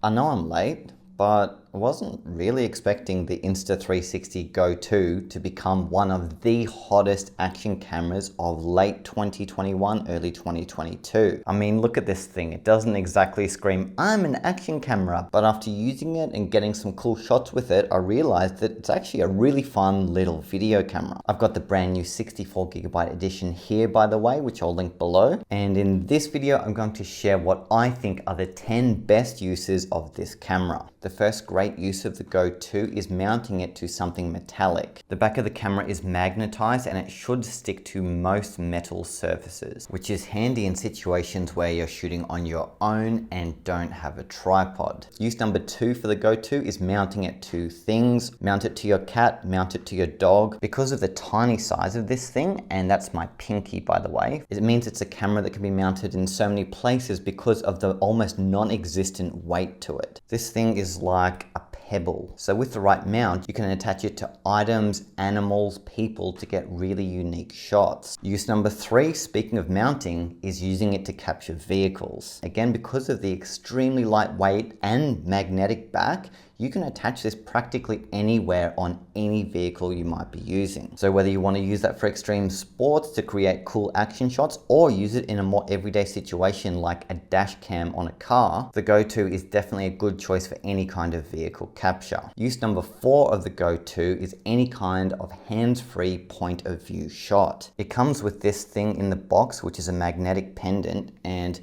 I know I'm late, but I wasn't really expecting the Insta360 Go 2 to become one of the hottest action cameras of late 2021, early 2022. I mean, look at this thing. It doesn't exactly scream, I'm an action camera, but after using it and getting some cool shots with it, I realized that it's actually a really fun little video camera. I've got the brand new 64GB edition here, by the way, which I'll link below. And in this video, I'm going to share what I think are the 10 best uses of this camera. The first great use of the Go 2 is mounting it to something metallic. The back of the camera is magnetized and it should stick to most metal surfaces, which is handy in situations where you're shooting on your own and don't have a tripod. Use number 2 for the Go 2 is mounting it to things. Mount it to your cat, mount it to your dog. Because of the tiny size of this thing, and that's my pinky by the way, it means it's a camera that can be mounted in so many places because of the almost non-existent weight to it. This thing is like a pebble. So with the right mount, you can attach it to items, animals, people to get really unique shots. Use number 3, speaking of mounting, is using it to capture vehicles. Again, because of the extremely lightweight and magnetic back, you can attach this practically anywhere on any vehicle you might be using. So whether you want to use that for extreme sports to create cool action shots or use it in a more everyday situation like a dash cam on a car, the Go 2 is definitely a good choice for any kind of vehicle capture. Use number 4 of the Go 2 is any kind of hands-free point of view shot. It comes with this thing in the box, which is a magnetic pendant, and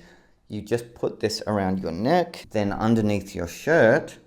you just put this around your neck, then underneath your shirt,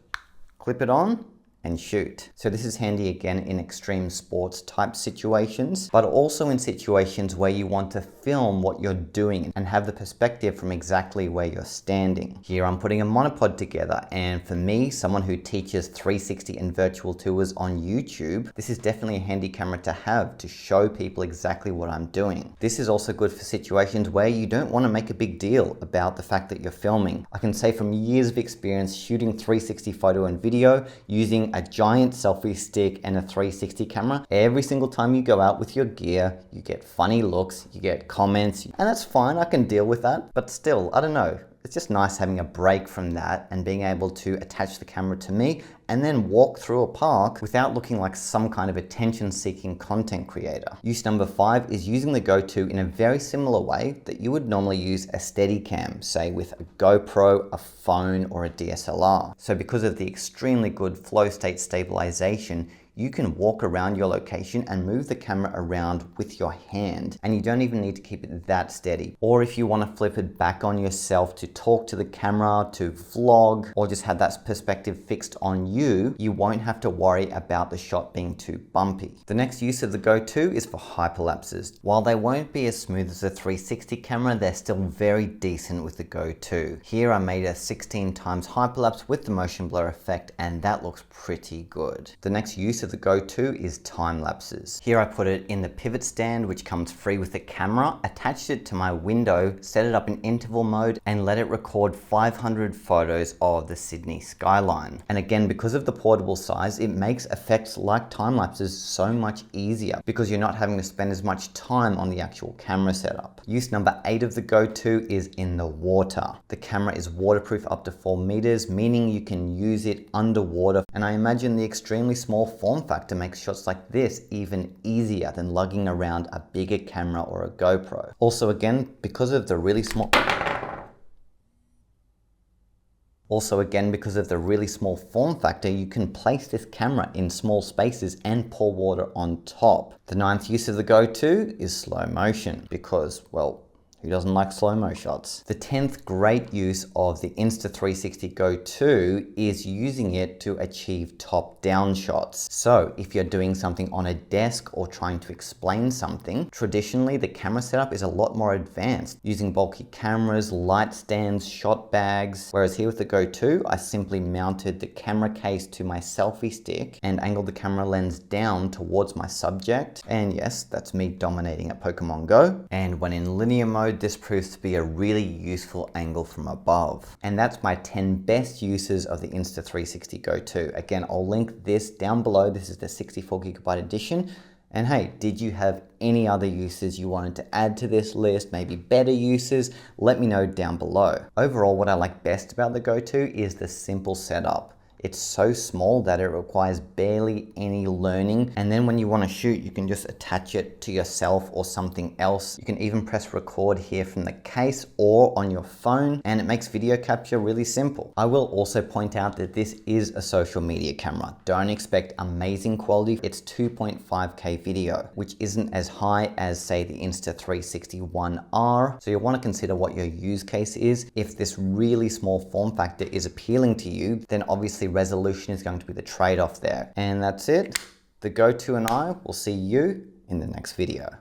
clip it on and shoot. So this is handy again in extreme sports type situations, but also in situations where you want to film what you're doing and have the perspective from exactly where you're standing. Here I'm putting a monopod together, and for me, someone who teaches 360 and virtual tours on YouTube, this is definitely a handy camera to have to show people exactly what I'm doing. This is also good for situations where you don't want to make a big deal about the fact that you're filming. I can say from years of experience shooting 360 photo and video using a giant selfie stick and a 360 camera, every single time you go out with your gear, you get funny looks, you get comments, and that's fine, I can deal with that, but still, I don't know. It's just nice having a break from that and being able to attach the camera to me and then walk through a park without looking like some kind of attention-seeking content creator. Use number 5 is using the Go 2 in a very similar way that you would normally use a Steadicam, say with a GoPro, a phone, or a DSLR. So because of the extremely good flow state stabilization, you can walk around your location and move the camera around with your hand, and you don't even need to keep it that steady. Or if you want to flip it back on yourself to talk to the camera, to vlog, or just have that perspective fixed on you, you won't have to worry about the shot being too bumpy. The next use of the Go 2 is for hyperlapses. While they won't be as smooth as a 360 camera, they're still very decent with the Go 2. Here I made a 16 times hyperlapse with the motion blur effect, and that looks pretty good. The next use of the Go 2 is time lapses. Here I put it in the pivot stand, which comes free with the camera, attached it to my window, set it up in interval mode, and let it record 500 photos of the Sydney skyline. And again, because of the portable size, it makes effects like time lapses so much easier because you're not having to spend as much time on the actual camera setup. Use number 8 of the Go 2 is in the water. The camera is waterproof up to 4 meters, meaning you can use it underwater, and I imagine the extremely small form factor makes shots like this even easier than lugging around a bigger camera or a GoPro. Also again, because of the really small form factor, you can place this camera in small spaces and pour water on top. The 9th use of the Go 2 is slow motion because, well, who doesn't like slow-mo shots? The 10th great use of the Insta360 Go 2 is using it to achieve top-down shots. So if you're doing something on a desk or trying to explain something, traditionally the camera setup is a lot more advanced, using bulky cameras, light stands, shot bags, whereas here with the Go 2, I simply mounted the camera case to my selfie stick and angled the camera lens down towards my subject. And yes, that's me dominating at Pokemon Go. And when in linear mode, this proves to be a really useful angle from above. And that's my 10 best uses of the Insta360 Go 2. Again, I'll link this down below. This is the 64GB edition. And hey, did you have any other uses you wanted to add to this list, maybe better uses? Let me know down below. Overall, what I like best about the Go 2 is the simple setup. It's so small that it requires barely any learning. And then when you want to shoot, you can just attach it to yourself or something else. You can even press record here from the case or on your phone, and it makes video capture really simple. I will also point out that this is a social media camera. Don't expect amazing quality. It's 2.5K video, which isn't as high as say the Insta360 1R. So you'll want to consider what your use case is. If this really small form factor is appealing to you, then obviously resolution is going to be the trade-off there. And that's it. The Go 2 and I will see you in the next video.